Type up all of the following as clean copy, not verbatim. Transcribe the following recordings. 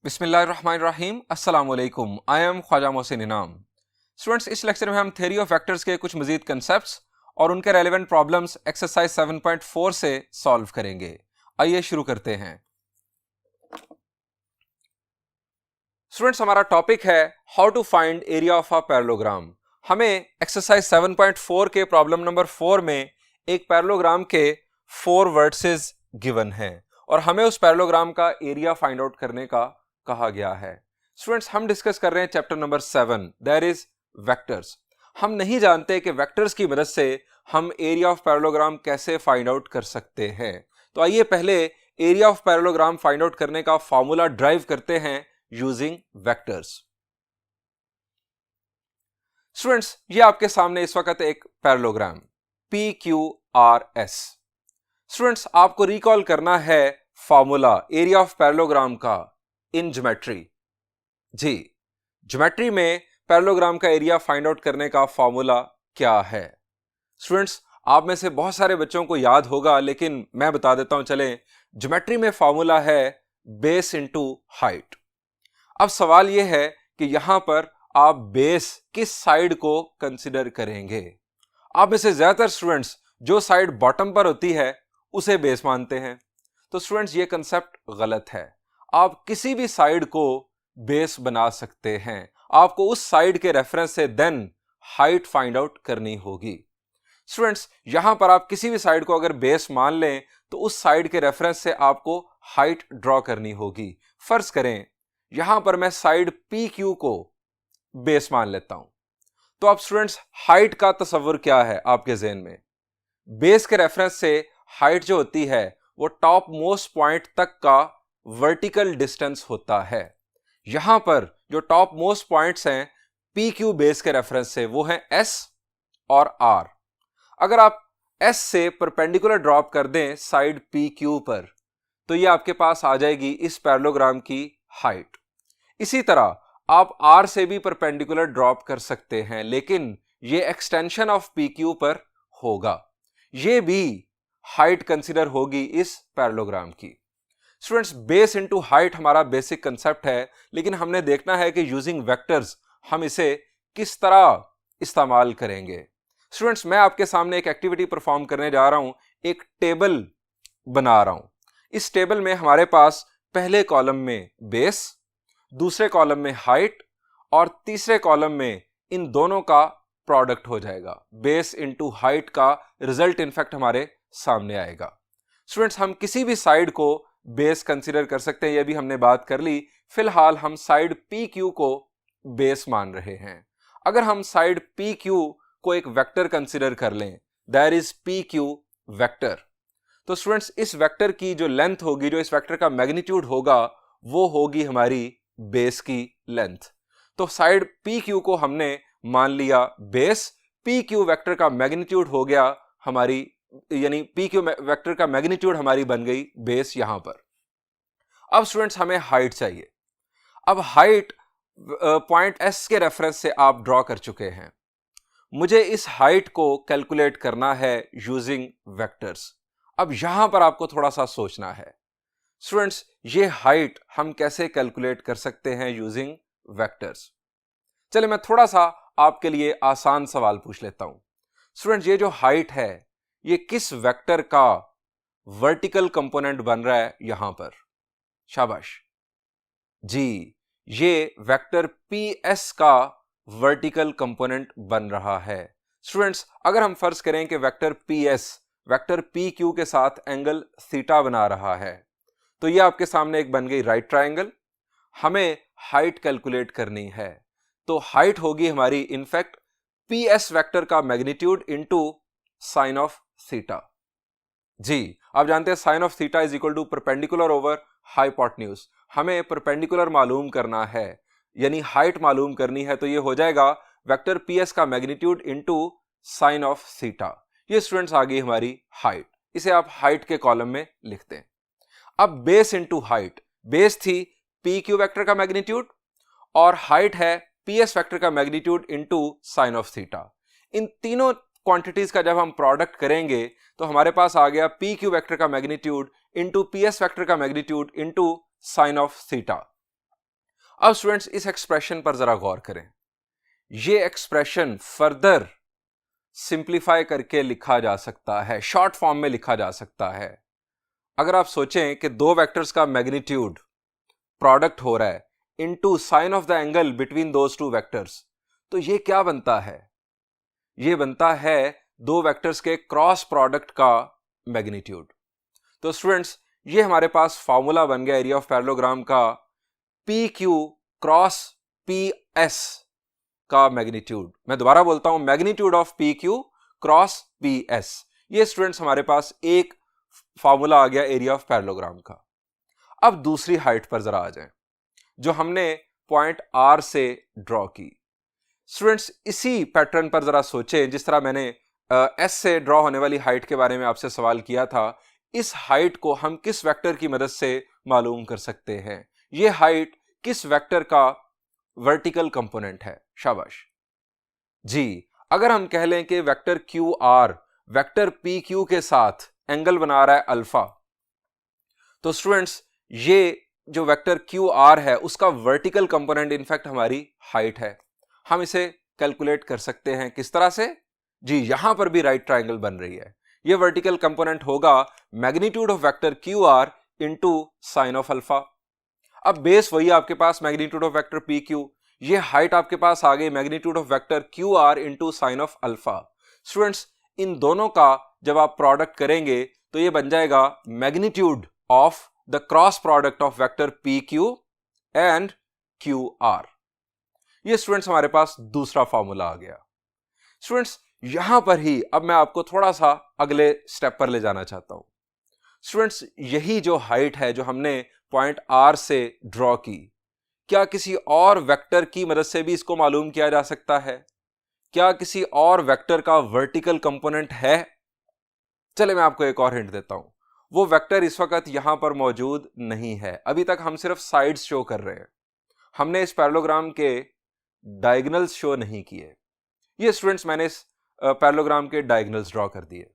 बिस्मिल्लाहिर्रहमानिर्रहीम अस्सलामुअलैकुम। I am Khwaja Mohsin इनाम। स्टूडेंट्स, इस लेक्चर में हम थ्योरी ऑफ वेक्टर्स के कुछ मजीद कंसेप्ट्स और उनके रेलेवेंट प्रॉब्लम्स एक्सरसाइज 7.4 से सॉल्व करेंगे। आइए शुरू करते हैं। स्टूडेंट्स, हमारा टॉपिक है how to find area of a parallelogram. हमें एक्सरसाइज 7.4 के प्रॉब्लम नंबर 4 में एक पैरेललोग्राम के 4 वर्टिसेस गिवन हैं और हमें उस पैरेललोग्राम का एरिया फाइंड आउट करने का कहा गया है। स्टूडेंट्स, हम डिस्कस कर रहे हैं chapter number 7, that is vectors. हम नहीं जानते कि वेक्टर्स की मदद से हम एरिया ऑफ पैरेललोग्राम कैसे फाइंड आउट कर सकते हैं। तो आइए पहले area of parallelogram find out करने का फॉर्मूला ड्राइव करते हैं यूजिंग वेक्टर्स। स्टूडेंट्स, ये आपके सामने इस वक्त एक पैरेललोग्राम PQRS। स्टूडेंट्स, आपको रिकॉल करना है फॉर्मूला एरिया ऑफ पैरेललोग्राम का इन ज्योमेट्री। जी, ज्योमेट्री में पैरेललोग्राम का एरिया फाइंड आउट करने का फॉर्मूला क्या है? स्टूडेंट्स, आप में से बहुत सारे बच्चों को याद होगा, लेकिन मैं बता देता हूं। चलें, ज्योमेट्री में फॉर्मूला है बेस इनटू हाइट। अब सवाल यह है कि यहां पर आप बेस किस साइड को कंसिडर करेंगे? आप में से ज्यादातर स्टूडेंट्स जो साइड बॉटम पर होती है उसे बेस मानते हैं। तो स्टूडेंट्स, ये कंसेप्ट गलत है। आप किसी भी साइड को बेस बना सकते हैं। आपको उस साइड के रेफरेंस से देन हाइट फाइंड आउट करनी होगी। स्टूडेंट्स, यहां पर आप किसी भी साइड को अगर बेस मान लें तो उस साइड के रेफरेंस से आपको हाइट ड्रॉ करनी होगी। फर्ज करें यहां पर मैं साइड PQ को बेस मान लेता हूं, तो अब स्टूडेंट्स हाइट का तस्वर क्या है आपके ज़हन में? बेस के रेफरेंस से हाइट जो होती है वो टॉप मोस्ट पॉइंट तक का वर्टिकल डिस्टेंस होता है। यहां पर जो टॉप मोस्ट पॉइंट्स हैं PQ बेस के रेफरेंस से वो हैं S और R। अगर आप S से परपेंडिकुलर ड्रॉप कर दें साइड PQ पर तो ये आपके पास आ जाएगी इस पैरेललोग्राम की हाइट। इसी तरह आप R से भी परपेंडिकुलर ड्रॉप कर सकते हैं, लेकिन ये एक्सटेंशन ऑफ PQ पर होगा। ये भी हाइट कंसीडर होगी इस पैरेललोग्राम की। स्टूडेंट्स, बेस इनटू हाइट हमारा बेसिक कंसेप्ट है, लेकिन हमने देखना है कि यूजिंग वेक्टर्स हम इसे किस तरह इस्तेमाल करेंगे। स्टूडेंट्स, मैं आपके सामने एक एक्टिविटी परफॉर्म करने जा रहा हूं। एक टेबल बना रहा हूं। इस टेबल में हमारे पास पहले कॉलम में बेस, दूसरे कॉलम में हाइट और तीसरे कॉलम में इन दोनों का प्रोडक्ट हो जाएगा। बेस इनटू हाइट का रिजल्ट इनफैक्ट हमारे सामने आएगा। स्टूडेंट्स, हम किसी भी साइड को बेस कंसीडर कर सकते हैं, यह भी हमने बात कर ली। फिलहाल हम साइड PQ को बेस मान रहे हैं। अगर हम साइड PQ को एक वेक्टर कंसीडर कर लें, दैट इज PQ वेक्टर, तो स्टूडेंट्स इस वेक्टर की जो लेंथ होगी, जो इस वेक्टर का मैग्नीट्यूड होगा, वो होगी हमारी बेस की लेंथ। तो साइड PQ को हमने मान लिया बेस। PQ वेक्टर का मैग्नीट्यूड हो गया हमारी, यानी PQ वेक्टर का मैग्नीट्यूड हमारी बन गई बेस यहां पर। अब स्टूडेंट्स हमें हाइट चाहिए। अब हाइट पॉइंट S के रेफरेंस से आप ड्रॉ कर चुके हैं। मुझे इस हाइट को कैलकुलेट करना है यूजिंग वेक्टर्स। अब यहां पर आपको थोड़ा सा सोचना है। स्टूडेंट्स, ये हाइट हम कैसे कैलकुलेट कर सकते हैं यूजिंग वेक्टर्स? चलिए मैं थोड़ा सा आपके लिए आसान सवाल पूछ लेता हूं। स्टूडेंट्स, ये जो हाइट है ये किस वेक्टर का वर्टिकल कंपोनेंट बन रहा है यहां पर? शाबाश जी, ये वेक्टर PS का वर्टिकल कंपोनेंट बन रहा है। स्टूडेंट्स, अगर हम फर्ज करें कि वेक्टर PS वेक्टर PQ के साथ एंगल थीटा बना रहा है, तो ये आपके सामने एक बन गई राइट ट्रायंगल। हमें हाइट कैलकुलेट करनी है, तो हाइट होगी हमारी इनफैक्ट PS वेक्टर का magnitude into sine of theta. जी, आप जानते हैं sine of theta is equal to perpendicular over hypotenuse. हमें परपेंडिकुलर मालूम करना है, यानी हाइट मालूम करनी है, तो ये हो जाएगा वेक्टर PS का magnitude into sine of theta. ये स्टूडेंट्स आ गई हमारी हाइट। इसे आप हाइट के कॉलम में लिखते हैं। अब बेस इनटू हाइट, बेस थी PQ वेक्टर का मैग्नीट्यूड और हाइट है PS वेक्टर का magnitude into sine of theta. इन तीनों क्वांटिटीज का जब हम प्रोडक्ट करेंगे तो हमारे पास आ गया PQ वेक्टर का मैग्नीट्यूड इनटू PS वेक्टर का magnitude into sine of theta. अब स्टूडेंट्स इस एक्सप्रेशन पर जरा गौर करें। ये एक्सप्रेशन फर्दर सिंप्लीफाई करके लिखा जा सकता है, शॉर्ट फॉर्म में लिखा जा सकता है। अगर आप सोचें कि दो वेक्टर्स का मैग्नीट्यूड प्रोडक्ट हो रहा है into sine of the angle between those two vectors, तो ये क्या बनता है? ये बनता है दो वेक्टर्स के क्रॉस प्रोडक्ट का मैग्नीट्यूड। तो स्टूडेंट्स ये हमारे पास फॉर्मूला बन गया एरिया ऑफ पैरेललोग्राम का, P Q cross P S का मैग्नीट्यूड। मैं दोबारा बोलता हूं, magnitude of P Q cross P S. ये स्टूडेंट्स हमारे पास एक फॉर्मूला आ गया एरिया ऑफ पैरेललोग्राम का। अब दूसरी हाइट पर जरा आ जाएं, जो हमने पॉइंट आर से ड्रॉ की। स्टूडेंट्स इसी पैटर्न पर जरा सोचें, जिस तरह मैंने एस से ड्रॉ होने वाली हाइट के बारे में आपसे सवाल किया था। इस हाइट को हम किस वेक्टर की मदद से मालूम कर सकते हैं? ये हाइट किस वेक्टर का वर्टिकल कंपोनेंट है? शाबाश जी, अगर हम कह लें कि vector Q are vector P Q के साथ एंगल बना रहा है अल्फा, तो स्टूडेंट्स ये जो वेक्टर क्यू आर है उसका वर्टिकल कंपोनेंट इनफैक्ट हमारी हाइट है। हम इसे कैलकुलेट कर सकते हैं किस तरह से? जी, यहां पर भी राइट ट्रायंगल बन रही है। ये वर्टिकल कंपोनेंट होगा magnitude of vector Q R into sine of alpha. अब बेस वही आपके पास magnitude of vector P Q, ये हाइट आपके पास आ गई magnitude of vector Q R into sine of alpha. Students इन दोनों का जब आप प्रोडक्ट करेंगे तो ये बन जाएगा magnitude of the cross product of vector P Q and Q R. ये स्टूडेंट्स हमारे पास दूसरा फॉर्मूला आ गया। स्टूडेंट्स यहां पर ही अब मैं आपको थोड़ा सा अगले स्टेप पर ले जाना चाहता हूं। स्टूडेंट्स यही जो हाइट है जो हमने पॉइंट आर से ड्रॉ की, क्या किसी और वेक्टर की मदद से भी इसको मालूम किया जा सकता है? क्या किसी और वेक्टर का वर्टिकल कंपोनेंट है? चले मैं आपको एक और हिंट देता हूं। वो वेक्टर इस वक्त यहां पर मौजूद नहीं है। अभी तक हम सिर्फ साइड्स शो कर रहे हैं, हमने इस पैरेललोग्राम के डायगोनल्स शो नहीं किए। ये स्टूडेंट्स मैंने इस पैरेललोग्राम के डायगोनल्स ड्रॉ कर दिए।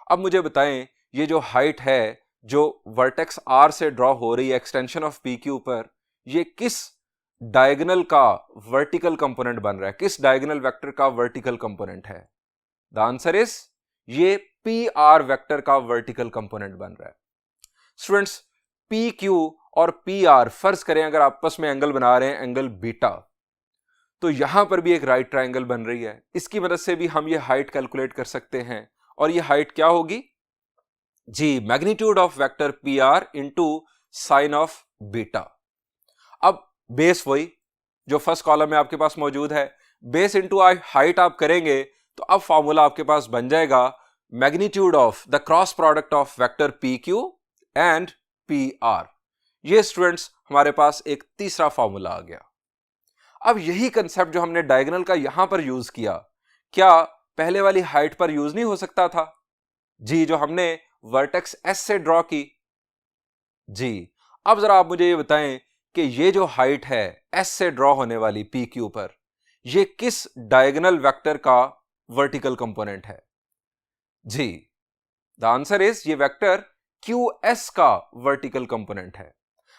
अब मुझे बताएं, ये जो हाइट है जो वर्टेक्स आर से ड्रॉ हो रही है एक्सटेंशन ऑफ पी क्यू पर, ये किस डायगोनल का वर्टिकल कंपोनेंट बन रहा है? किस डायगोनल वेक्टर का वर्टिकल कंपोनेंट है? द आंसर इज ये पी आर वेक्टर का वर्टिकल कंपोनेंट बन रहा है। स्टूडेंट्स पी क्यू और पी आर फर्ज करें अगर आपस में एंगल बना रहे हैं एंगल बीटा, तो यहां पर भी एक राइट ट्रायंगल बन रही है। इसकी मदद से भी हम ये हाइट कैलकुलेट कर सकते हैं। और ये हाइट क्या होगी? जी, magnitude of vector P R into sine of beta. अब बेस वही जो फर्स्ट कॉलम में आपके पास मौजूद है, बेस इंटू हाइट आप करेंगे तो अब फॉर्मूला आपके पास बन जाएगा magnitude of the cross product of vector P Q and P R. ये स्टूडेंट्स हमारे पास एक तीसरा फॉर्मूला आ गया। अब यही कंसेप्ट जो हमने डायगोनल का यहां पर यूज किया, क्या पहले वाली हाइट पर यूज नहीं हो सकता था? जी, जो हमने वर्टेक्स एस से ड्रॉ की। जी, अब जरा आप मुझे ये बताएं कि ये जो हाइट है एस से ड्रॉ होने वाली पी क्यू पर, ये किस डायगोनल वेक्टर का वर्टिकल कंपोनेंट है? जी, द आंसर इज ये वेक्टर क्यू एस का वर्टिकल कंपोनेंट है।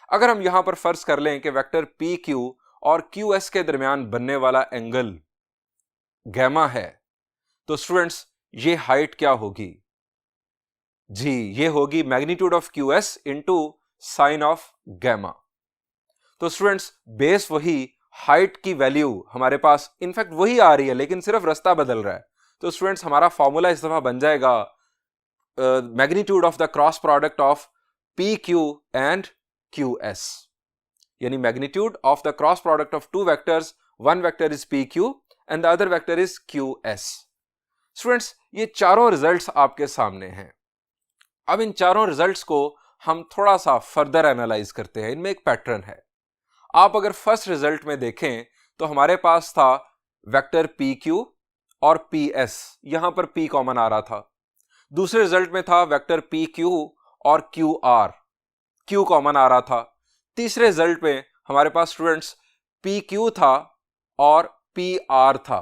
अगर हम यहां पर फर्ज कर लें कि वेक्टर पी क्यू और क्यू एस के दरमियान बनने वाला एंगल गैमा है, तो स्टूडेंट्स ये हाइट क्या होगी? जी, ये होगी magnitude of Q S into sine of gamma. तो स्टूडेंट्स बेस वही, हाइट की वैल्यू हमारे पास इनफैक्ट वही आ रही है, लेकिन सिर्फ रास्ता बदल रहा है। तो स्टूडेंट्स हमारा फॉर्मूला इस दफा बन जाएगा magnitude of the cross product of P Q and Q S, यानी magnitude of the cross product of two vectors, one vector is P Q and the other vector is Q S. Students ये चारों results आपके सामने हैं। अब इन चारों results को हम थोड़ा सा फर्दर एनालाइज करते हैं। इनमें एक पैटर्न है। आप अगर फर्स्ट रिजल्ट में देखें तो हमारे पास था वेक्टर पी क्यू और पी एस, यहां पर पी कॉमन आ रहा था। दूसरे रिजल्ट में था वेक्टर पी क्यू और क्यू आर, क्यू कॉमन आ रहा था। तीसरे रिजल्ट में हमारे पास स्टूडेंट्स पी क्यू था और पी आर था,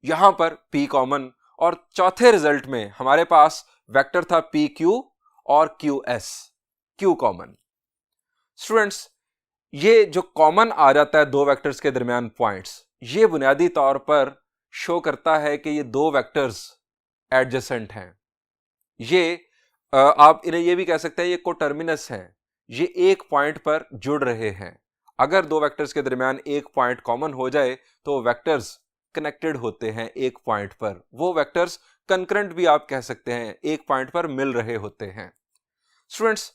यहां पर पी कॉमन। और चौथे रिजल्ट में हमारे पास वेक्टर था पी क्यू और Q S, Q common. Students ये जो कॉमन आ जाता है दो वेक्टर्स के दरमियान पॉइंट्स, ये बुनियादी तौर पर शो करता है कि ये दो वेक्टर्स एडजेसेंट हैं। ये आप इन्हें ये भी कह सकते हैं ये कोटर्मिनस हैं, ये एक पॉइंट पर जुड़ रहे हैं। अगर दो वेक्टर्स के दरमियान एक पॉइंट कॉमन हो जाए तो वेक्टर्स कनेक्टेड होते हैं एक पॉइंट पर, वो वेक्टर्स कंकरेंट भी आप कह सकते हैं, एक पॉइंट पर मिल रहे होते हैं। स्टूडेंट्स,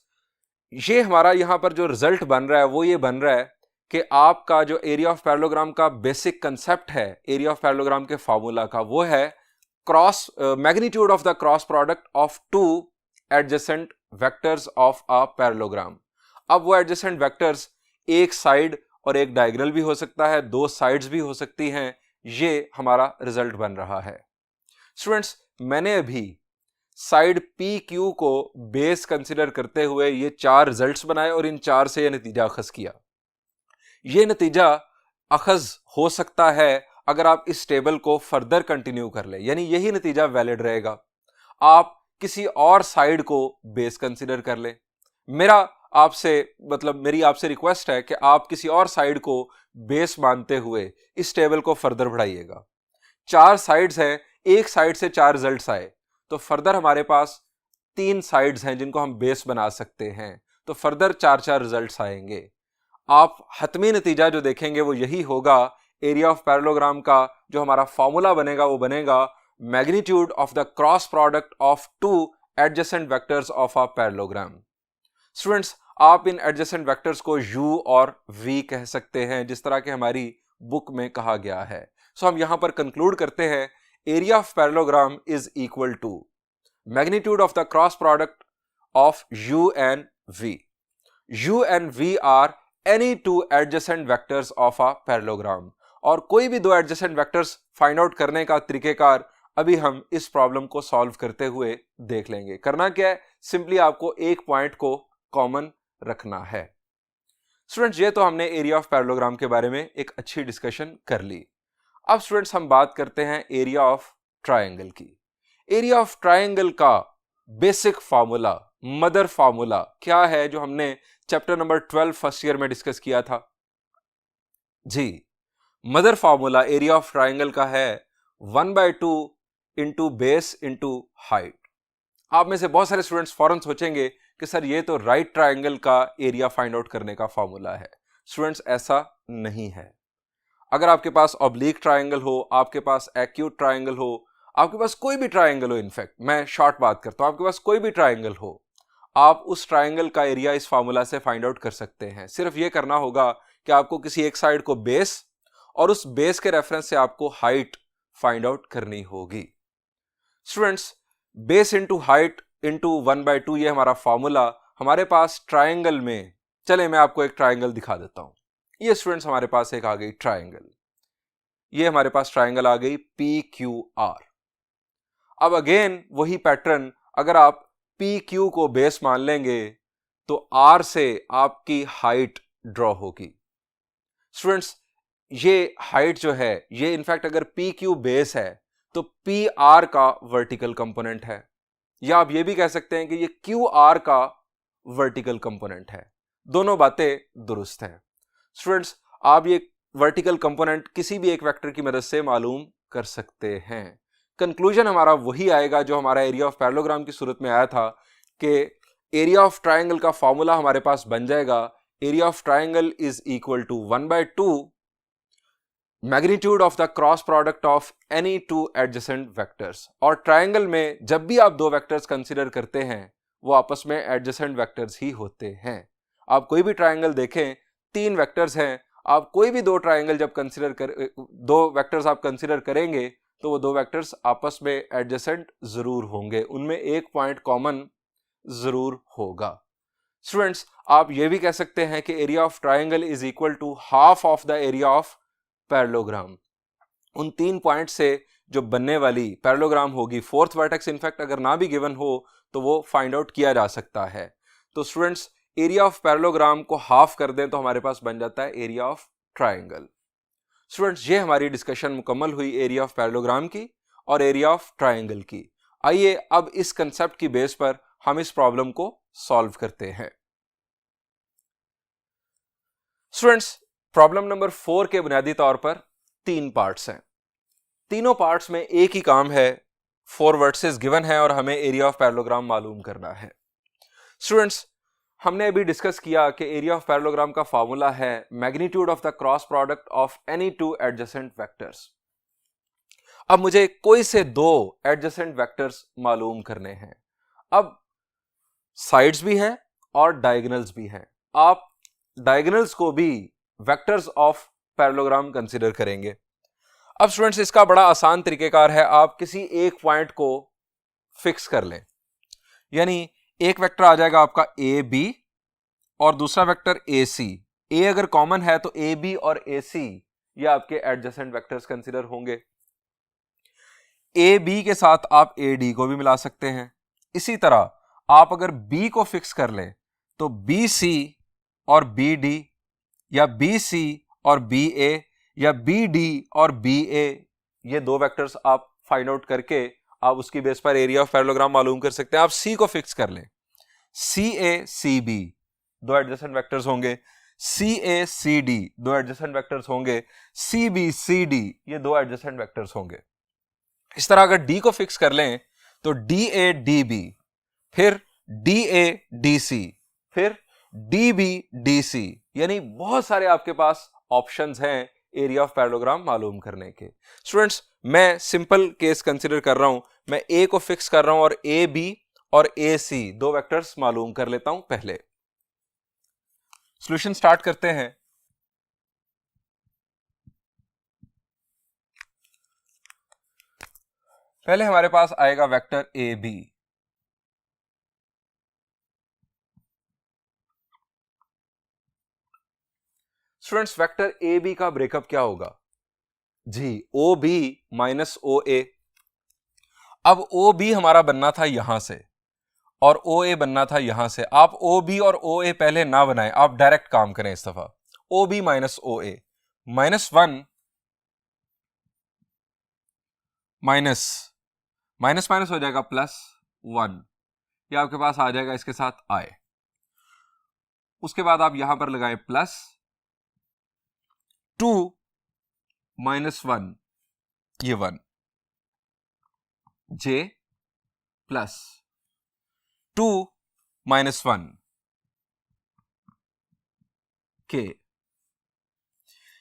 ये हमारा यहां पर जो रिजल्ट बन रहा है वो ये बन रहा है कि आपका जो एरिया ऑफ पैरेललोग्राम का बेसिक कंसेप्ट है एरिया ऑफ पैरेललोग्राम के फार्मूला का, वो है cross magnitude of the cross product of to adjacent vectors of a parallelogram. अब वो एडजेसेंट वेक्टर्स एक साइड और एक डायगोनल भी हो सकता है, दो साइड्स भी हो सकती हैं। ये हमारा रिजल्ट बन रहा है। स्टूडेंट्स, मैंने अभी साइड पी क्यू को बेस कंसिडर करते हुए ये चार रिजल्ट्स बनाए और इन चार से ये नतीजा अखज किया। ये नतीजा अखज हो सकता है अगर आप इस टेबल को फर्दर कंटिन्यू कर ले, यानी यही नतीजा वैलिड रहेगा। आप किसी और साइड को बेस कंसिडर कर ले। मेरी आपसे रिक्वेस्ट है कि आप किसी और साइड को बेस मानते हुए इस टेबल को फर्दर बढ़ाइएगा। चार साइड्स हैं, एक साइड से चार रिजल्ट्स आए, तो फर्दर हमारे पास तीन साइड्स हैं जिनको हम बेस बना सकते हैं, तो फर्दर चार चार रिजल्ट्स आएंगे। आप हतमी नतीजा जो देखेंगे वो यही होगा, एरिया ऑफ पैरेललोग्राम का जो हमारा फॉर्मूला बनेगा वो बनेगा magnitude of the cross product of to adjacent vectors of a parallelogram. Students, आप इन एडजेसेंट वेक्टर्स को u और v कह सकते हैं, जिस तरह के हमारी बुक में कहा गया है। सो हम यहां पर कंक्लूड करते हैं, area of parallelogram is equal to magnitude of the cross product of u and v. u and v are any two adjacent vectors of a parallelogram. और कोई भी दो एडजेसेंट वेक्टर्स फाइंड आउट करने का तरीकेकार अभी हम इस प्रॉब्लम को सॉल्व करते हुए देख लेंगे। करना क्या है, सिंपली आपको एक पॉइंट को कॉमन रखना है। स्टूडेंट्स, ये तो हमने एरिया ऑफ पैरेललोग्राम के बारे में एक अच्छी डिस्कशन कर ली। अब स्टूडेंट्स हम बात करते हैं एरिया ऑफ ट्रायंगल की। एरिया ऑफ ट्रायंगल का बेसिक फार्मूला, मदर फार्मूला क्या है, जो हमने चैप्टर नंबर 12 फर्स्ट ईयर में डिस्कस किया था। जी, mother formula area of triangle का है 1/2 इंटू बेस इंटू हाइट। आप में से बहुत सारे स्टूडेंट्स फौरन सोचेंगे कि सर ये तो राइट ट्रायंगल का एरिया फाइंड आउट करने का फार्मूला है। स्टूडेंट्स, ऐसा नहीं है। अगर आपके पास ऑब्लिक ट्रायंगल हो, आपके पास एक्यूट ट्रायंगल हो, आपके पास कोई भी ट्रायंगल हो, इनफैक्ट मैं शॉर्ट बात करता हूं, आपके पास कोई भी ट्रायंगल हो, आप उस ट्रायंगल का एरिया इस फार्मूला से फाइंड आउट कर सकते हैं। सिर्फ ये करना होगा कि आपको किसी एक साइड को बेस और उस बेस के रेफरेंस से आपको हाइट फाइंड आउट करनी होगी। Students, base into height into 1/2 ये हमारा फॉर्मूला हमारे पास ट्रायंगल में, चले मैं आपको एक ट्रायंगल दिखा देता हूं। ये स्टूडेंट्स हमारे पास एक आ गई ट्रायंगल, ये हमारे पास ट्रायंगल आ गई PQR। अब अगेन वही पैटर्न, अगर आप PQ को बेस मान लेंगे तो R से आपकी हाइट ड्रॉ होगी। स्टूडेंट्स, ये हाइट जो है ये इनफैक्ट अगर PQ बेस है तो PR का वर्टिकल कंपोनेंट है, या आप ये भी कह सकते हैं कि ये QR का वर्टिकल कंपोनेंट है। दोनों बातें दुरुस्त हैं। स्टूडेंट्स, आप ये वर्टिकल कंपोनेंट किसी भी एक वेक्टर की मदद से मालूम कर सकते हैं। कंक्लूजन हमारा वही आएगा जो हमारा एरिया ऑफ पैरेललोग्राम की सूरत में आया था कि एरिया ऑफ ट्रायंगल का फॉर्मूला हमारे पास बन जाएगा, area of triangle is equal to 1/2 magnitude of the cross product of any two adjacent vectors. और ट्रायंगल में जब भी आप दो वेक्टर्स कंसीडर करते हैं वो आपस में एडजेसेंट वेक्टर्स ही होते हैं। आप कोई भी ट्रायंगल देखें, तीन वेक्टर्स हैं, आप कोई भी दो ट्रायंगल जब दो वेक्टर्स आप कंसीडर करेंगे तो वो दो वेक्टर्स आपस में एडजेसेंट जरूर होंगे, उनमें एक पॉइंट कॉमन जरूर होगा। स्टूडेंट्स, आप ये भी कह सकते हैं कि area of triangle is equal to half of the area of parallelogram. उन तीन पॉइंट से जो बनने वाली पैरेललोग्राम होगी, फोर्थ वर्टेक्स इनफैक्ट अगर ना भी गिवन हो तो वो फाइंड आउट किया जा सकता है। तो स्टूडेंट्स, एरिया ऑफ पैरेललोग्राम को हाफ कर दें तो हमारे पास बन जाता है एरिया ऑफ ट्रायंगल। स्टूडेंट्स, ये हमारी डिस्कशन मुकम्मल हुई एरिया ऑफ पैरेललोग्राम की और एरिया ऑफ ट्रायंगल की। आइए अब इस कंसेप्ट की बेस पर हम इस प्रॉब्लम को सॉल्व करते हैं। स्टूडेंट्स, प्रॉब्लम नंबर 4 के बुनियादी तौर पर 3 पार्ट्स हैं। तीनों पार्ट्स में एक ही काम है, 4 वर्टिसेस गिवन है और हमें एरिया ऑफ पैरेललोग्राम मालूम करना है। स्टूडेंट्स, हमने अभी डिस्कस किया कि एरिया ऑफ पैरेललोग्राम का फॉर्मूला है magnitude of the cross product of any two adjacent vectors. अब मुझे कोई से 2 एडजेसेंट वेक्टर्स मालूम करने हैं। अब साइड्स भी हैं और डायगोनल्स भी हैं। आप डायगोनल्स को भी वेक्टर्स ऑफ पैरेललोग्राम कंसीडर करेंगे। अब स्टूडेंट्स, इसका बड़ा आसान तरीकेकार है, आप किसी एक पॉइंट को फिक्स कर लें। यानी एक वेक्टर आ जाएगा आपका ए बी और दूसरा वेक्टर ए सी। ए अगर कॉमन है तो ए बी और ए सी ये आपके एडजेसेंट वेक्टर्स कंसीडर होंगे। ए बी के साथ आप ए डी को भी मिला सकते हैं। इसी तरह आप अगर बी को फिक्स कर लें तो बी सी और बी डी, या बी सी और बी ए, या बी डी और बी ए, ये 2 वेक्टर्स आप फाइंड आउट करके आप उसकी बेस पर एरिया ऑफ पैरेललोग्राम मालूम कर सकते हैं। आप सी को फिक्स कर लें, सी ए सी बी 2 एडजेसेंट वेक्टर्स होंगे, सी ए सी डी 2 एडजेसेंट वेक्टर्स होंगे, सी बी सी डी ये 2 एडजेसेंट वेक्टर्स होंगे। इस तरह अगर डी को फिक्स कर लें तो डी ए डी बी, फिर डी ए डी सी, फिर डी बी डी सी, यानी बहुत सारे आपके पास ऑप्शंस हैं एरिया ऑफ पैरेललोग्राम मालूम करने के। स्टूडेंट्स, मैं सिंपल केस कंसीडर कर रहा हूं, मैं ए को फिक्स कर रहा हूं और ए बी और ए सी 2 वेक्टर्स मालूम कर लेता हूं। पहले सॉल्यूशन स्टार्ट करते हैं। पहले हमारे पास आएगा vector A B. Students, vector A B का ब्रेकअप क्या होगा जी? ओ बी माइनस ओ ए। अब ओ बी हमारा बनना था यहां से और ओ ए बनना था यहां से। आप ओ बी और ओ ए पहले ना बनाएं, आप डायरेक्ट काम करें इस दफा। ओ बी माइनस ओ ए, -1 माइनस माइनस माइनस हो जाएगा +1, ये आपके पास आ जाएगा इसके साथ आई। उसके बाद आप यहां पर लगाएं +2 -1, ये 1, जे +2 -1 के।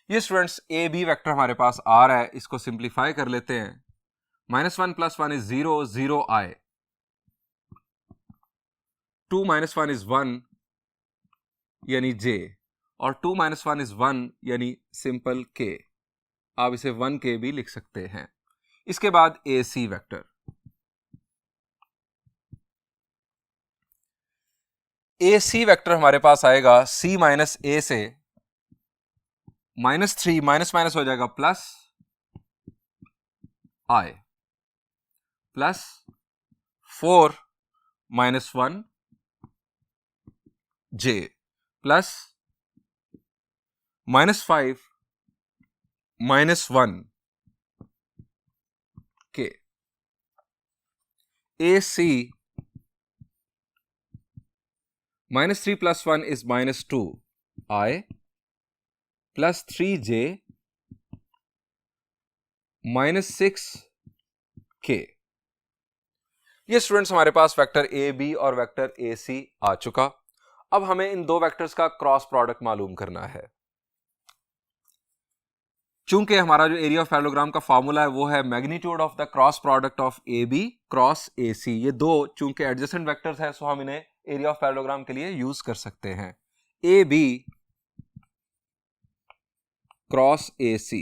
ये स्टूडेंट्स ए बी वेक्टर हमारे पास आ रहा है, इसको सिंप्लीफाई कर लेते हैं। -1 + 1 इज 0, 0 आए, 2 - 1 इज 1 यानी जे, और 2 - 1 इज 1 यानी सिंपल के। आप इसे 1 के भी लिख सकते हैं। इसके बाद ए C vector, A C vector हमारे पास आएगा सी माइनस ए से -3 माइनस माइनस हो जाएगा प्लस आई, +4 -1 जे, प्लस -5 -1 के। ए सी -3 + 1 is -2 I +3j -6 k। ये स्टूडेंट्स हमारे पास वेक्टर ए बी और वेक्टर ए सी आ चुका। अब हमें इन 2 वेक्टर्स का क्रॉस प्रोडक्ट मालूम करना है। चूंकि हमारा जो एरिया ऑफ पैरेललोग्राम का फॉर्मूला है वो है magnitude of the cross product of A B cross A C. ये 2 चूंकि एडजेसेंट वेक्टर्स हैं, सो हम इन्हें एरिया ऑफ पैरेललोग्राम के लिए यूज कर सकते हैं। A B cross A C,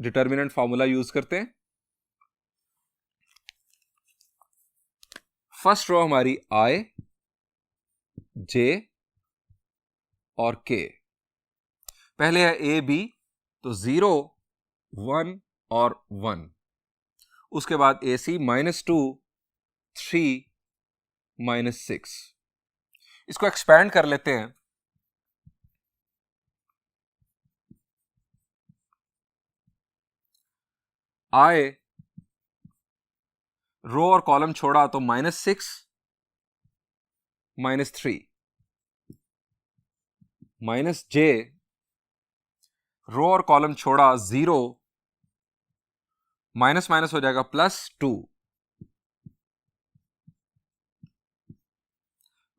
determinant formula use करते हैं। फर्स्ट रो हमारी आई, जे और के। पहले है ए बी, तो 0 1 और 1। उसके बाद ए सी -2 3 -6। इसको एक्सपैंड कर लेते हैं। आए रो और कॉलम छोड़ा तो -6 -3, माइनस जे, रो और कॉलम छोड़ा 0, माइनस माइनस हो जाएगा +2,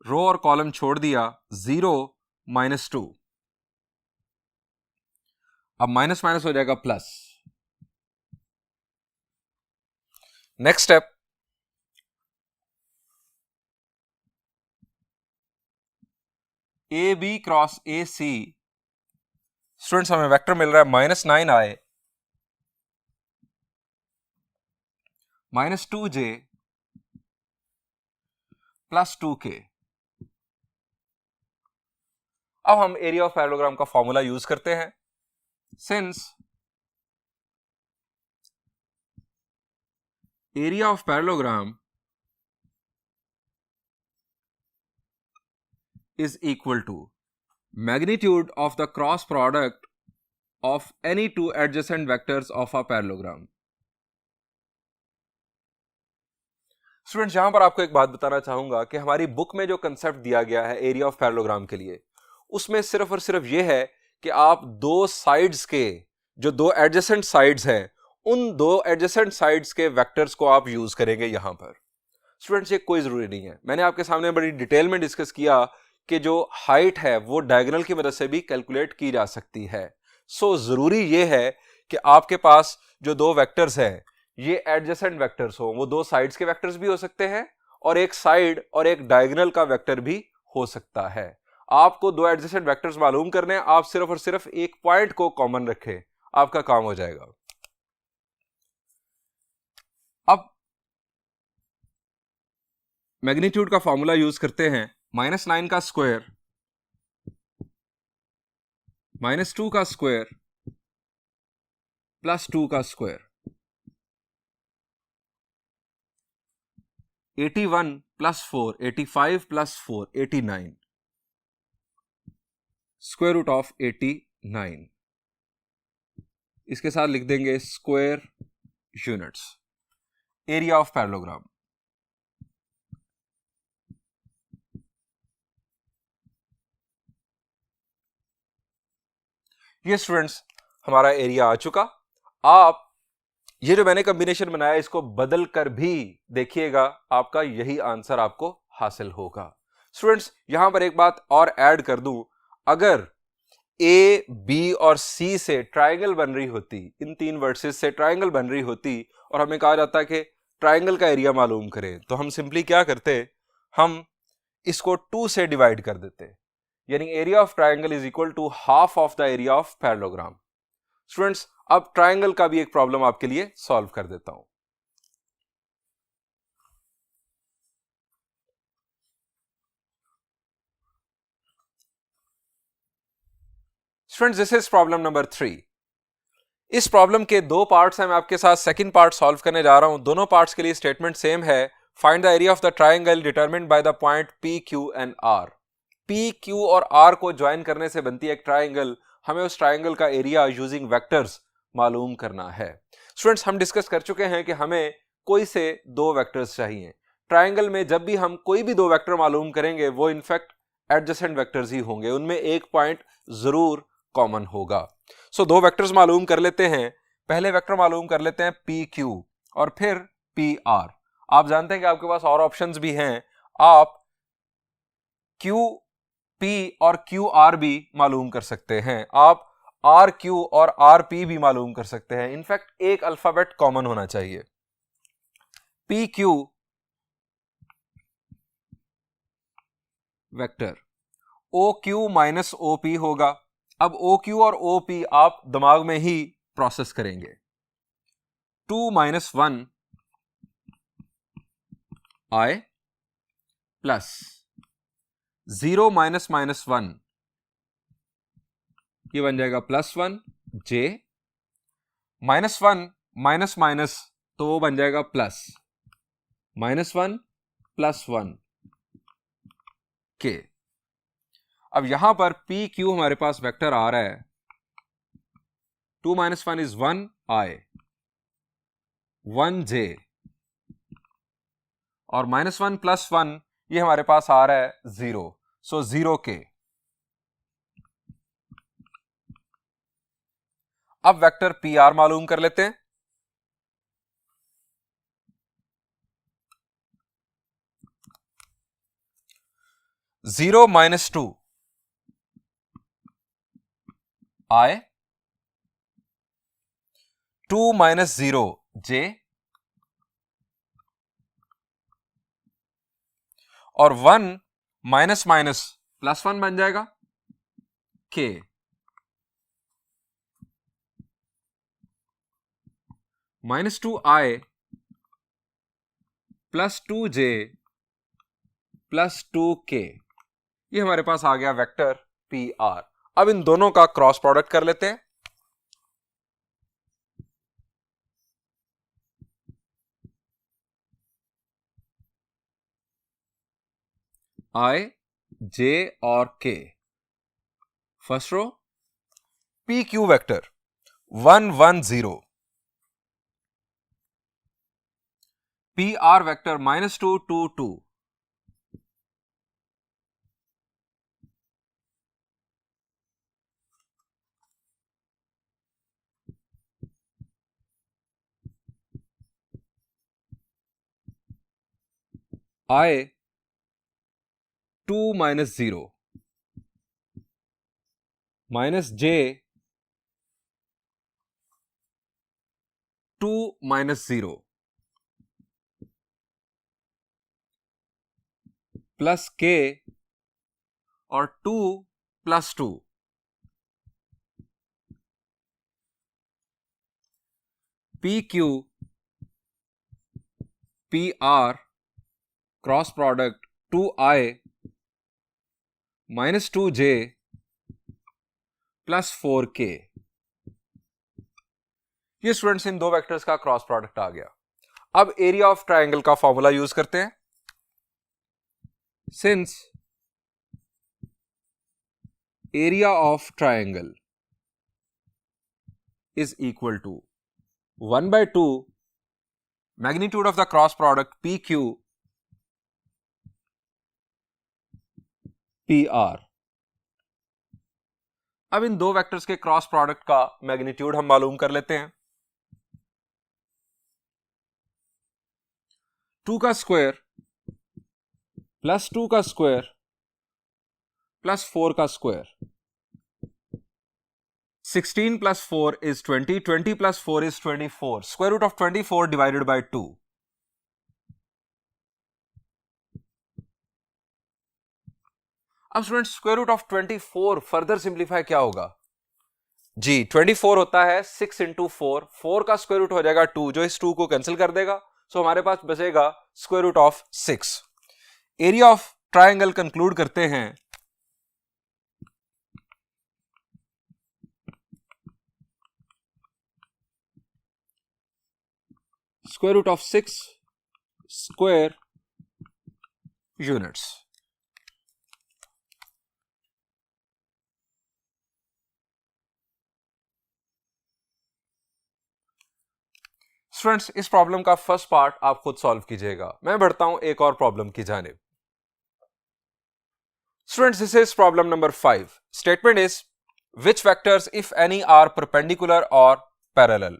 रो और कॉलम छोड़ दिया 0 -2, अब माइनस माइनस हो जाएगा plus. Next step, A B cross A C, students हमें वेक्टर मिल रहा है -9i -2j +2k। अब हम एरिया ऑफ पैरेललोग्राम का फॉर्मूला यूज करते हैं। Since area of parallelogram is equal to magnitude of the cross product of any two adjacent vectors of a parallelogram। Students यहां पर आपको एक बात बताना चाहूंगा कि हमारी बुक में जो कंसेप्ट दिया गया है एरिया ऑफ पैरेललोग्राम के लिए, उसमें सिर्फ और सिर्फ यह है कि आप दो साइड्स के जो दो एडजेसेंट साइड्स हैं, उन दो एडजेसेंट साइड्स के वेक्टर्स को आप यूज करेंगे यहां पर। स्टूडेंट्स ये कोई जरूरी नहीं है, मैंने आपके सामने बड़ी डिटेल में डिस्कस किया कि जो हाइट है वो डायगोनल की मदद से भी कैलकुलेट की जा सकती है। सो जरूरी ये है कि आपके पास जो दो वेक्टर्स हैं ये एडजेसेंट वेक्टर्स हो, वो दो साइड्स के वेक्टर्स भी हो सकते हैं और एक साइड और एक डायगोनल का वेक्टर भी हो सकता है। आपको दो एडजेसेंट वेक्टर्स मालूम करने हैं, आप सिर्फ और सिर्फ एक पॉइंट को कॉमन रखें, आपका काम हो जाएगा। अब मैग्नीट्यूड का फॉर्मूला यूज करते हैं, -9 का स्क्वायर -2 का स्क्वायर +2 का स्क्वायर, 81 + 4 85 + 4 89, स्क्वायर रूट ऑफ 89। इसके साथ लिख देंगे square units. Area of parallelogram, ये स्टूडेंट्स हमारा एरिया आ चुका। आप ये जो मैंने कॉम्बिनेशन बनाया इसको बदल कर भी देखिएगा, आपका यही आंसर आपको हासिल होगा। स्टूडेंट्स यहां पर एक बात और ऐड कर दूं, अगर ए बी और सी से ट्रायंगल बन रही होती, इन तीन वर्सेस से ट्रायंगल बन रही होती और हमें कहा जाता है कि ट्रायंगल का एरिया मालूम करें, तो हम सिंपली क्या करते, हम इसको 2 से डिवाइड कर देते, यानी area of triangle is equal to half of the area of parallelogram. Students अब ट्रायंगल का भी एक प्रॉब्लम आपके लिए सॉल्व कर देता हूं। Students this is problem number 3। इस प्रॉब्लम के दो पार्ट्स हैं, मैं आपके साथ सेकंड पार्ट सॉल्व करने जा रहा हूं। दोनों पार्ट्स के लिए स्टेटमेंट सेम है, find the area of the triangle determined by the point P Q and R. P Q और आर को ज्वाइन करने से बनती है एक ट्रायंगल, हमें उस ट्रायंगल का एरिया यूजिंग वेक्टर्स मालूम करना है। स्टूडेंट्स हम डिस्कस कर चुके हैं कि हमें कोई से दो वेक्टर्स चाहिए। ट्रायंगल में जब भी हम कोई भी दो वेक्टर मालूम करेंगे वो इनफैक्ट एडजेसेंट वेक्टर्स ही होंगे, उनमें एक पॉइंट जरूर कॉमन होगा। सो दो वेक्टर्स मालूम कर लेते हैं। पहले वेक्टर मालूम कर लेते हैं पी क्यू और फिर पी आर। आप जानते हैं कि आपके पास और ऑप्शंस भी हैं, आप क्यू पी और क्यू आर भी मालूम कर सकते हैं, आप आर क्यू और आर पी भी मालूम कर सकते हैं। इनफैक्ट एक अल्फाबेट कॉमन होना चाहिए। P Q vector O Q minus O P होगा। अब ओ क्यू और ओ पी आप दिमाग में ही प्रोसेस करेंगे। 2 - 1 I प्लस 0 - -1 ये बन जाएगा +1 J, -1 माइनस माइनस तो वो बन जाएगा प्लस, -1 + 1 K। अब यहां पर पी क्यू हमारे पास वेक्टर आ रहा है, 2 - 1 इज 1 I, 1 J और -1 + 1 ये हमारे पास आ रहा है 0, सो 0 K। अब वेक्टर पी आर मालूम कर लेते हैं। Zero minus two I, two minus zero J, और one minus minus plus one बन जाएगा K. Minus two I plus two J plus two K, ये हमारे पास आ गया वेक्टर पी आर। अब इन दोनों का क्रॉस प्रोडक्ट कर लेते हैं। आई, जे और K, first row, P Q vector 1 1 0, P R vector -2 2 2, I 2 -0 minus J 2 -0 plus K और 2 + 2, P Q P R cross product 2i -2j + 4k। ये स्टूडेंट्स इन दो वेक्टर्स का क्रॉस प्रोडक्ट आ गया। अब एरिया ऑफ ट्रायंगल का formula use करते हैं। Since area of triangle is equal to 1/2 magnitude of the cross product P Q P R. अब इन दो वेक्टर्स के क्रॉस प्रोडक्ट का मैग्नीट्यूड हम मालूम कर लेते हैं। 2 का स्क्वायर प्लस 2 का स्क्वायर प्लस 4 का square, 16 + 4 is 20, 20 + 4 is 24, square root of 24 divided by 2। अब student square root of 24 further simplify क्या होगा जी, 24 होता है 6 × 4, 4 का स्क्वायर रूट हो जाएगा 2, जो इस 2 को कैंसिल कर देगा, सो हमारे पास बचेगा square root of 6। Area of triangle conclude करते हैं। Square root of 6 square units. Students इस प्रॉब्लम का फर्स्ट पार्ट आप खुद सॉल्व कीजिएगा, मैं बढ़ता हूं एक और प्रॉब्लम की जानिब। Students this is problem number 5। Statement is which vectors if any are perpendicular और पैरेलल।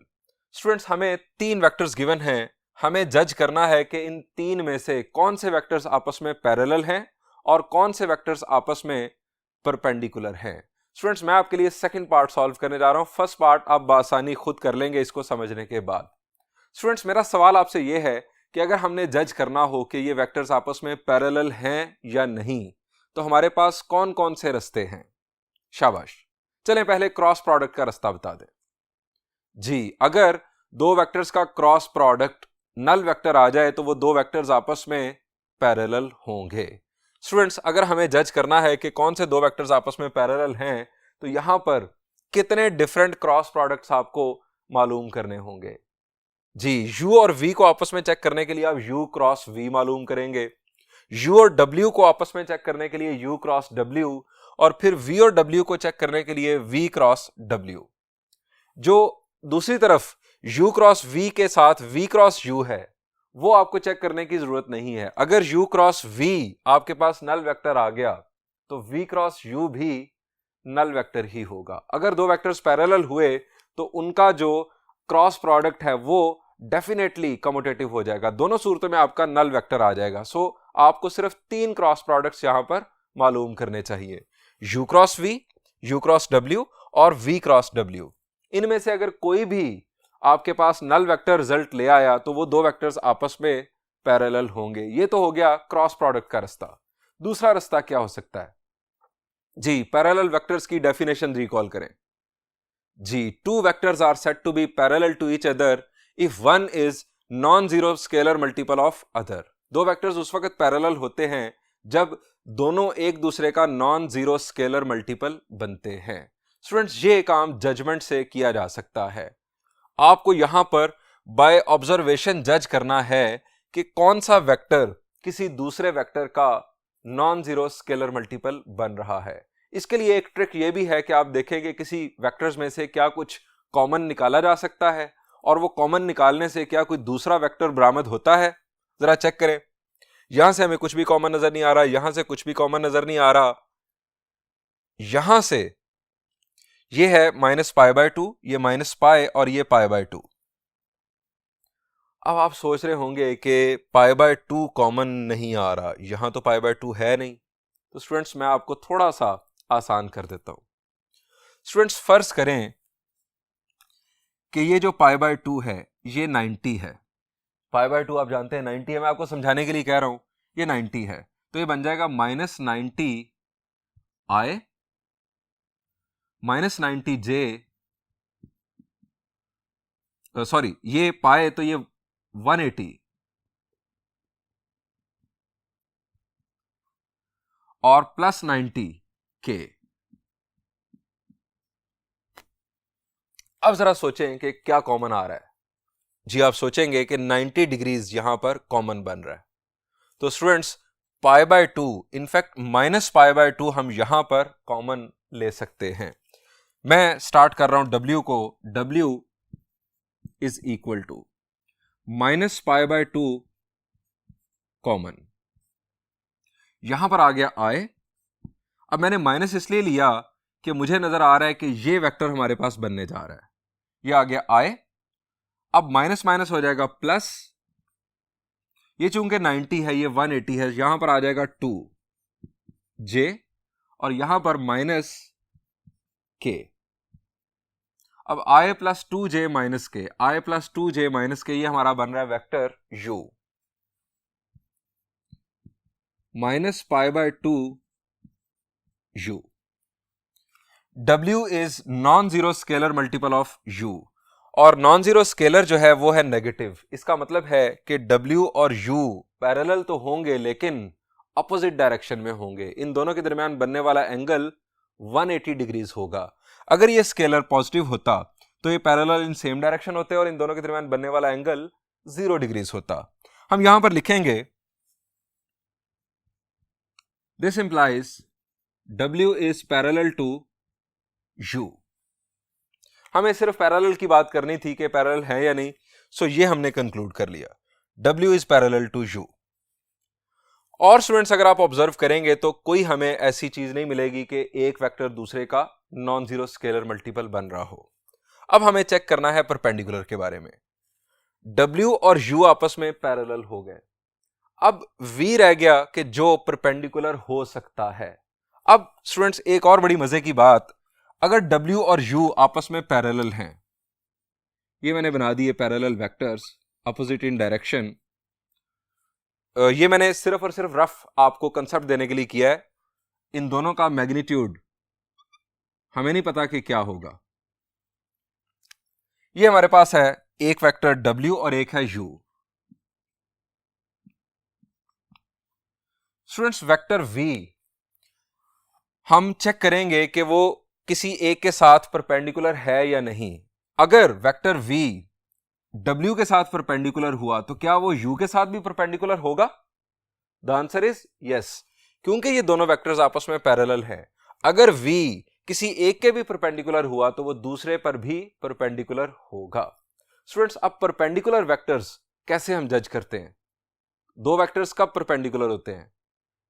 स्टूडेंट्स हमें 3 वेक्टर्स गिवन हैं, हमें जज करना है कि इन 3 में से कौन से वेक्टर्स आपस में पैरेलल हैं और कौन से वेक्टर्स आपस में परपेंडिकुलर हैं। स्टूडेंट्स मैं आपके लिए सेकंड पार्ट सॉल्व करने जा रहा हूं, फर्स्ट पार्ट आप बासानी खुद कर लेंगे इसको समझने के बाद। स्टूडेंट्स मेरा सवाल आपसे यह है कि अगर हमने जज करना हो कि ये वेक्टर्स आपस में पैरेलल हैं या नहीं, तो हमारे पास कौन कौन से रास्ते हैं। शाबाश, चलें पहले क्रॉस प्रोडक्ट का रास्ता बता दें। जी, अगर दो वेक्टर्स का क्रॉस प्रोडक्ट नल वेक्टर आ जाए तो वो दो वेक्टर्स आपस में पैरेलल होंगे। स्टूडेंट्स अगर हमें जज करना है कि कौन से दो वेक्टर्स आपस में पैरेलल हैं, तो यहां पर कितने डिफरेंट क्रॉस प्रोडक्ट्स आपको मालूम करने होंगे। जी, u और v को आपस में चेक करने के लिए आप u क्रॉस v मालूम करेंगे, u और w को आपस में चेक करने के लिए u क्रॉस w, और फिर v और w को चेक करने के लिए v क्रॉस w। जो दूसरी तरफ u क्रॉस v के साथ v क्रॉस u है, वो आपको चेक करने की जरूरत नहीं है। अगर u क्रॉस v आपके पास नल वेक्टर आ गया तो v क्रॉस u भी नल वेक्टर ही होगा। अगर दो वेक्टर्स पैरेलल हुए तो उनका जो क्रॉस प्रोडक्ट है वो डेफिनेटली कम्यूटेटिव हो जाएगा, दोनों सूरतों में आपका नल वेक्टर आ जाएगा। सो आपको सिर्फ 3 क्रॉस प्रोडक्ट्स यहां पर मालूम करने चाहिए, u cross v, u cross w और v क्रॉस w। इनमें से अगर कोई भी आपके पास नल वेक्टर रिजल्ट ले आया तो वो 2 वेक्टर्स आपस में पैरेलल होंगे। ये तो हो गया क्रॉस प्रोडक्ट का रास्ता। दूसरा रास्ता क्या हो सकता है जी? पैरेलल वेक्टर्स की डेफिनेशन रिकॉल करें जी। 2 vectors are said to be parallel to each other if one is non zero scalar multiple of other. 2 vectors उस वक्त पैरेलल होते हैं जब दोनों एक दूसरे का नॉन जीरो स्केलर मल्टीपल बनते हैं। स्टूडेंट्स, ये काम जजमेंट से किया जा सकता है। आपको यहां पर बाय ऑब्जर्वेशन जज करना है कि कौन सा वेक्टर किसी दूसरे वेक्टर का नॉन जीरो स्केलर मल्टीपल बन रहा है। इसके लिए एक ट्रिक ये भी है कि आप देखेंगे किसी वेक्टर्स में से क्या कुछ कॉमन निकाला जा सकता है, और वो कॉमन निकालने से क्या कोई दूसरा वेक्टर बरामद होता है। जरा चेक करें, यहां से हमें कुछ भी कॉमन नजर नहीं आ रहा, यहां से कुछ भी कॉमन नजर नहीं आ रहा, यहां से ये है -π/2, ये -π और ये π/2। अब आप सोच रहे होंगे कि π/2 कॉमन नहीं आ रहा, यहां तो π/2 है नहीं। तो स्टूडेंट्स, मैं आपको थोड़ा सा आसान कर देता हूं। स्टूडेंट्स, फर्ज करें कि ये जो π/2 है ये 90 है। π/2 आप जानते हैं 90 है, मैं आपको समझाने के लिए कह रहा हूं, ये 90 है। तो ये बन जाएगा -90i -90j, सॉरी ये पाए तो ये 180 और +90k। अब जरा सोचें कि क्या कॉमन आ रहा है जी। आप सोचेंगे कि 90 डिग्रीज यहां पर कॉमन बन रहा है। तो स्टूडेंट्स, π/2 इनफैक्ट -π/2 हम यहां पर कॉमन ले सकते हैं। मैं स्टार्ट कर रहा हूं w को, w is equal to -π/2 common, यहां पर आ गया i। अब मैंने माइनस इसलिए लिया कि मुझे नजर आ रहा है कि ये वेक्टर हमारे पास बनने जा रहा है, ये आ गया i। अब माइनस माइनस हो जाएगा प्लस, ये चूंकि 90 है ये 180 है, यहां पर आ जाएगा 2j और यहां पर -k। अब i + 2j - k, i + 2j - k, ये हमारा बन रहा है vector u। -π/2 u, w is non zero scalar multiple of u, और नॉन जीरो स्केलर जो है वो है नेगेटिव। इसका मतलब है कि w और u पैरेलल तो होंगे लेकिन अपोजिट डायरेक्शन में होंगे। इन दोनों के दरमियान बनने वाला एंगल 180 डिग्रीज होगा। अगर ये स्केलर पॉजिटिव होता तो ये पैरेलल इन सेम डायरेक्शन होते और इन दोनों के दरमियान बनने वाला एंगल 0 डिग्रीज होता। हम यहां पर लिखेंगे this implies w is parallel to u। हमें सिर्फ पैरेलल की बात करनी थी कि पैरेलल है या नहीं, सो ये हमने कंक्लूड कर लिया, w is parallel to u। और स्टूडेंट्स, अगर आप ऑब्जर्व करेंगे तो कोई हमें ऐसी चीज नहीं मिलेगी कि एक वेक्टर दूसरे का नॉन जीरो स्केलर मल्टीपल बन रहा हो। अब हमें चेक करना है परपेंडिकुलर के बारे में। w और u आपस में पैरेलल हो गए, अब v रह गया कि जो परपेंडिकुलर हो सकता है। अब स्टूडेंट्स, एक और बड़ी मजे की बात, अगर w और u आपस में पैरेलल हैं, ये मैंने बना दिए parallel vectors opposite in direction, ये मैंने सिर्फ और सिर्फ रफ आपको कंसेप्ट देने के लिए किया है। इन दोनों का मैग्नीट्यूड हमें नहीं पता कि क्या होगा। ये हमारे पास है एक वेक्टर w और एक है u। स्टूडेंट्स, वेक्टर v हम चेक करेंगे कि वो किसी एक के साथ परपेंडिकुलर है या नहीं। अगर वेक्टर v w के साथ परपेंडिकुलर हुआ तो क्या वो u के साथ भी परपेंडिकुलर होगा? द आंसर इज यस, क्योंकि ये दोनों वेक्टर्स आपस में पैरेलल हैं। अगर v किसी एक के भी परपेंडिकुलर हुआ तो वो दूसरे पर भी परपेंडिकुलर होगा। स्टूडेंट्स, अब परपेंडिकुलर वेक्टर्स कैसे हम जज करते हैं? दो वेक्टर्स कब परपेंडिकुलर होते हैं?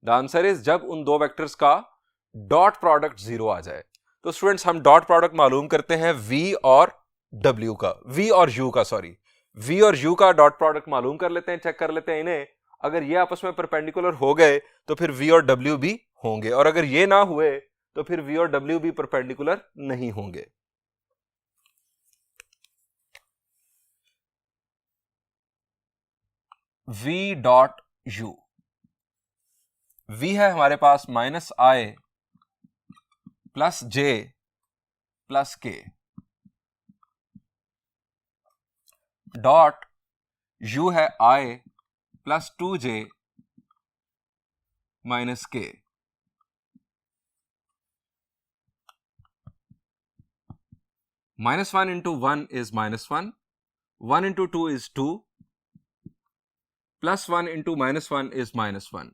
द आंसर इज जब उन दो वेक्टर्स का डॉट प्रोडक्ट 0 आ जाए। तो स्टूडेंट्स, हम डॉट प्रोडक्ट मालूम करते हैं v और W का, V और U का, सॉरी, V और U का डॉट प्रोडक्ट मालूम कर लेते हैं, चेक कर लेते हैं इन्हें। अगर ये आपस में परपेंडिकुलर हो गए तो फिर V और W भी होंगे, और अगर ये ना हुए तो फिर V और W भी परपेंडिकुलर नहीं होंगे। V डॉट U, V है हमारे पास -I plus J plus K, dot U है I plus 2J minus K। -1 into 1 is -1, 1 into 2 is 2, plus 1 into -1 is -1.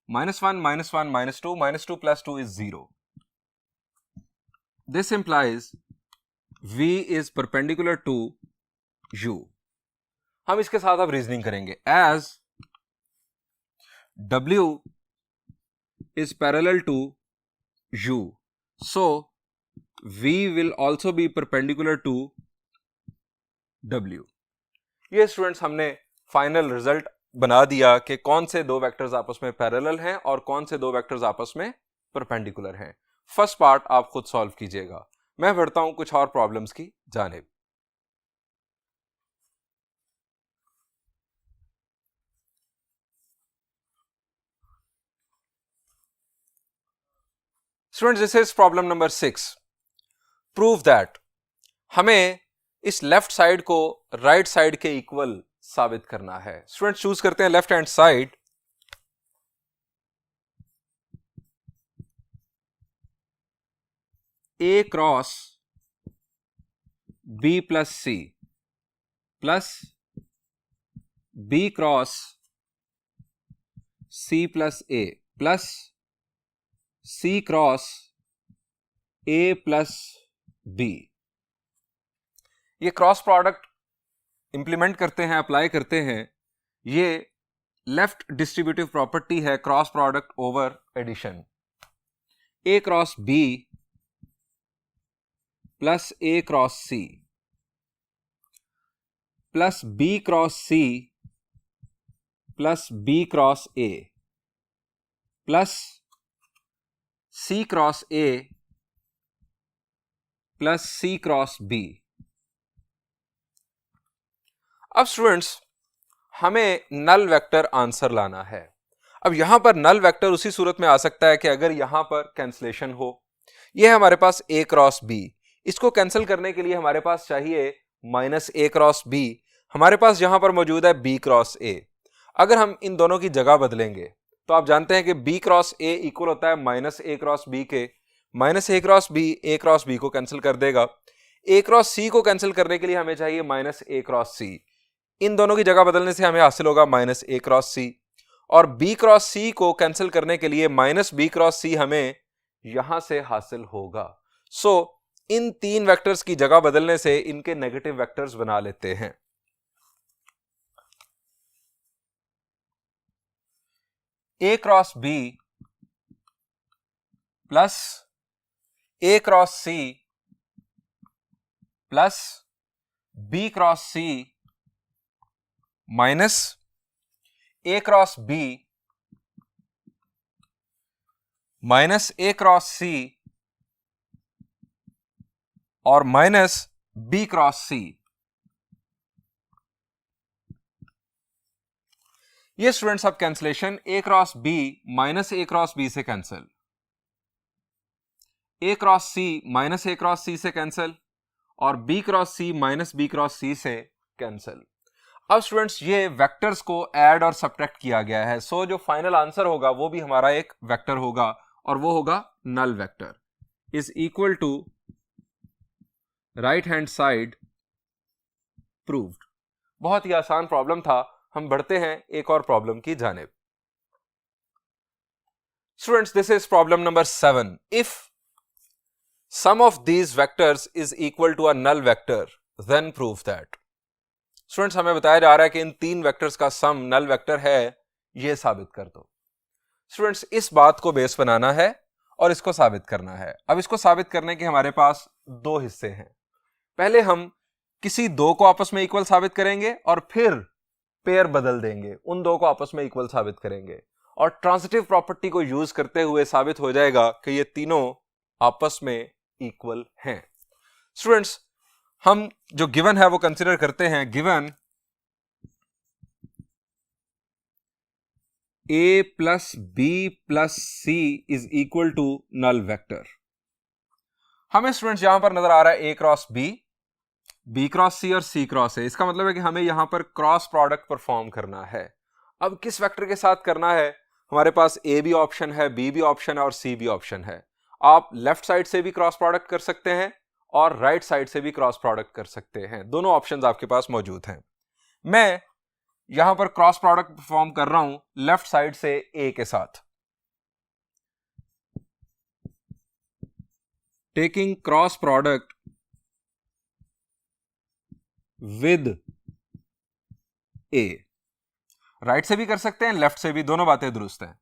-1, -1, -2, -2 plus 2 is 0. This implies V is perpendicular to U. हम इसके साथ अब reasoning करेंगे। As W is parallel to U, so V will also be perpendicular to W. ये students हमने final result बना दिया कि कौन से दो वेक्टर्स आपस में पैरेलल हैं और कौन से दो वेक्टर्स आपस में परपेंडिकुलर हैं। फर्स्ट पार्ट आप खुद सॉल्व कीजिएगा, मैं बढ़ता हूं कुछ और प्रॉब्लम्स की जानिब। Students, this is problem number 6। Prove that, हमें इस लेफ्ट साइड को राइट साइड के इक्वल साबित करना है। स्टूडेंट्स चूज करते हैं left hand side. A cross B plus C plus B cross C plus A plus C cross A plus B। ये क्रॉस प्रोडक्ट इंप्लीमेंट करते हैं, अप्लाई करते हैं। ये लेफ्ट डिस्ट्रीब्यूटिव प्रॉपर्टी है, cross product over addition. A cross B plus A cross C plus B cross C plus B cross A plus C cross A plus C cross B। अब students हमें null vector answer लाना है। अब यहां पर null vector उसी सूरत में आ सकता है कि अगर यहां पर कैंसलेशन हो। यह है हमारे पास A क्रॉस B, इसको कैंसिल करने के लिए हमारे पास चाहिए -A क्रॉस B। हमारे पास यहां पर मौजूद है B क्रॉस A। अगर हम इन दोनों की जगह बदलेंगे तो आप जानते हैं कि B क्रॉस A इक्वल होता है -A क्रॉस B के। -A cross B A cross B को कैंसिल कर देगा। A क्रॉस C को कैंसिल करने के लिए हमें चाहिए -A क्रॉस C। इन दोनों की जगह बदलने से हमें हासिल होगा -A क्रॉस C, और B क्रॉस C को कैंसिल करने के लिए -B क्रॉस C हमें यहां से हासिल होगा। सो इन तीन वेक्टर्स की जगह बदलने से इनके नेगेटिव वेक्टर्स बना लेते हैं। A cross B plus A cross C plus B cross C minus A cross B minus A cross C और माइनस B क्रॉस C। ये स्टूडेंट्स अब cancellation A cross B minus A cross B से cancel, A cross C minus A cross C से cancel और B cross C minus B cross C से cancel. अब students ये vectors को add और सब्ट्रैक्ट किया गया है। सो जो फाइनल आंसर होगा वो भी हमारा एक वेक्टर होगा और वो होगा null vector, is equal to right hand side proved. बहुत ही आसान प्रॉब्लम था। हम बढ़ते हैं एक और प्रॉब्लम की जानिब। Students, this is problem number 7। If sum of these vectors is equal to a null vector then prove that. Students हमें बताया जा रहा है कि इन तीन वेक्टर्स का सम नल वेक्टर है, यह साबित कर दो। स्टूडेंट्स इस बात को बेस बनाना है और इसको साबित करना है। अब इसको साबित करने के हमारे पास दो हिस्से हैं। पहले हम किसी दो को आपस में इक्वल साबित करेंगे और फिर पेयर बदल देंगे, उन दो को आपस में इक्वल साबित करेंगे और ट्रांजिटिव प्रॉपर्टी को यूज करते हुए साबित हो जाएगा कि ये तीनों आपस में इक्वल हैं। स्टूडेंट्स, हम जो गिवन है वो कंसीडर करते हैं। Given a plus b plus c is equal to null vector. हमें स्टूडेंट्स यहां पर नजर आ रहा है a cross b cross c और सी क्रॉस ए। इसका मतलब है कि हमें यहां पर क्रॉस प्रोडक्ट परफॉर्म करना है। अब किस वेक्टर के साथ करना है? हमारे पास ए भी ऑप्शन है, बी भी ऑप्शन है और सी भी ऑप्शन है। आप लेफ्ट साइड से भी क्रॉस प्रोडक्ट कर सकते हैं और राइट साइड से भी क्रॉस प्रोडक्ट कर सकते हैं। दोनों ऑप्शंस आपके पास मौजूद हैं। मैं यहां पर क्रॉस प्रोडक्ट परफॉर्म कर रहा हूं लेफ्ट साइड से ए के साथ। Taking cross product with A. Right से भी कर सकते हैं, लेफ्ट से भी, दोनों बातें दुरुस्त हैं।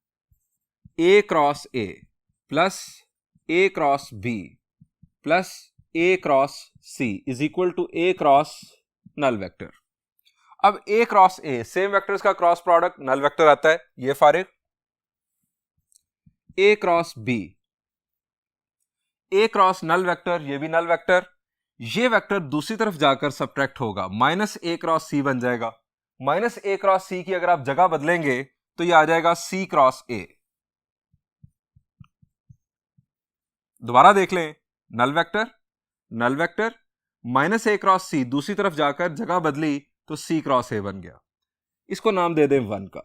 A cross A plus A cross B plus A cross C is equal to A cross null vector. अब A cross A, same vectors का क्रॉस प्रोडक्ट नल वेक्टर आता है, ये फारिग। A cross B, A cross null vector, ये भी नल vector. ये vector दूसरी तरफ जाकर सब्ट्रैक्ट होगा, माइनस ए क्रॉस सी बन जाएगा। माइनस ए क्रॉस सी की अगर आप जगह बदलेंगे तो ये आ जाएगा सी क्रॉस ए। दोबारा देख लें, नल वेक्टर माइनस ए क्रॉस सी, दूसरी तरफ जाकर जगह बदली तो सी क्रॉस ए बन गया। इसको नाम दे दें 1 का।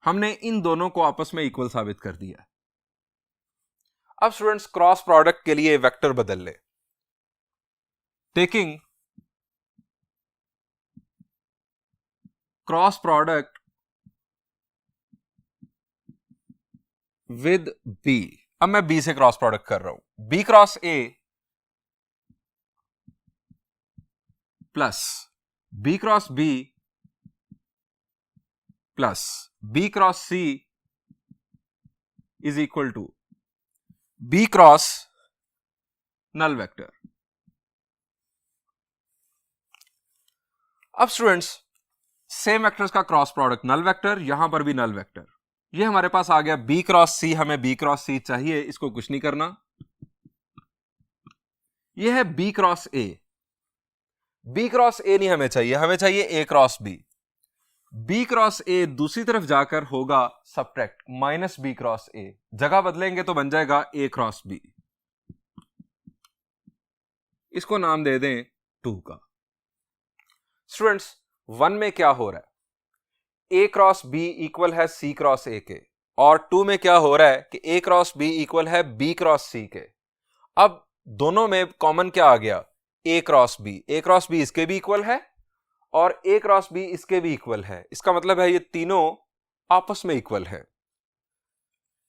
हमने इन दोनों को आपस में इक्वल साबित कर दिया। अब स्टूडेंट्स, क्रॉस प्रोडक्ट के लिए वेक्टर बदल ले। Taking cross product with b. अब मैं बी से क्रॉस प्रोडक्ट कर रहा हूं। B cross A plus b cross B plus b cross C is equal to b cross null vector. अब स्टूडेंट्स, सेम वेक्टर्स का क्रॉस प्रोडक्ट नल वेक्टर, यहां पर भी नल वेक्टर। ये हमारे पास आ गया बी क्रॉस सी। हमें बी क्रॉस सी चाहिए, इसको कुछ नहीं करना। ये है B cross A. B cross A नहीं हमें चाहिए, हमें चाहिए A cross B. B cross A दूसरी तरफ जाकर होगा subtract, minus B cross A. जगह बदलेंगे तो बन जाएगा ए क्रॉस बी। इसको नाम दे दें 2 का। स्टूडेंट्स, 1 में क्या हो रहा है? ए क्रॉस बी इक्वल है सी क्रॉस ए के, और 2 में क्या हो रहा है कि ए क्रॉस बी इक्वल है बी क्रॉस सी के। अब दोनों में कॉमन क्या आ गया? ए cross B. A cross B इसके भी इक्वल है और ए क्रॉस बी इसके भी इक्वल है। इसका मतलब है ये तीनों आपस में इक्वल है।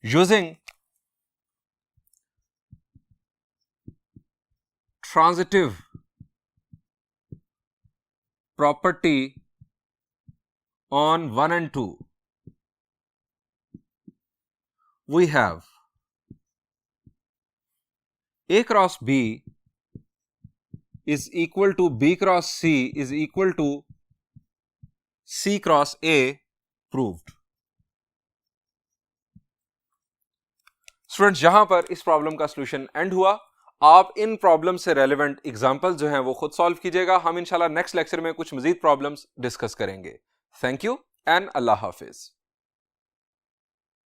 Using transitive property on 1 and 2, we have A cross B is equal to B cross C is equal to C cross A proved. Students, यहां पर इस प्रॉब्लम का सॉल्यूशन एंड हुआ। आप इन प्रॉब्लम से रेलेवेंट एग्जांपल्स जो हैं वो खुद सॉल्व कीजिएगा। हम इंशाल्लाह नेक्स्ट लेक्चर में कुछ मजीद प्रॉब्लम्स डिस्कस करेंगे। Thank you and Allah Hafiz.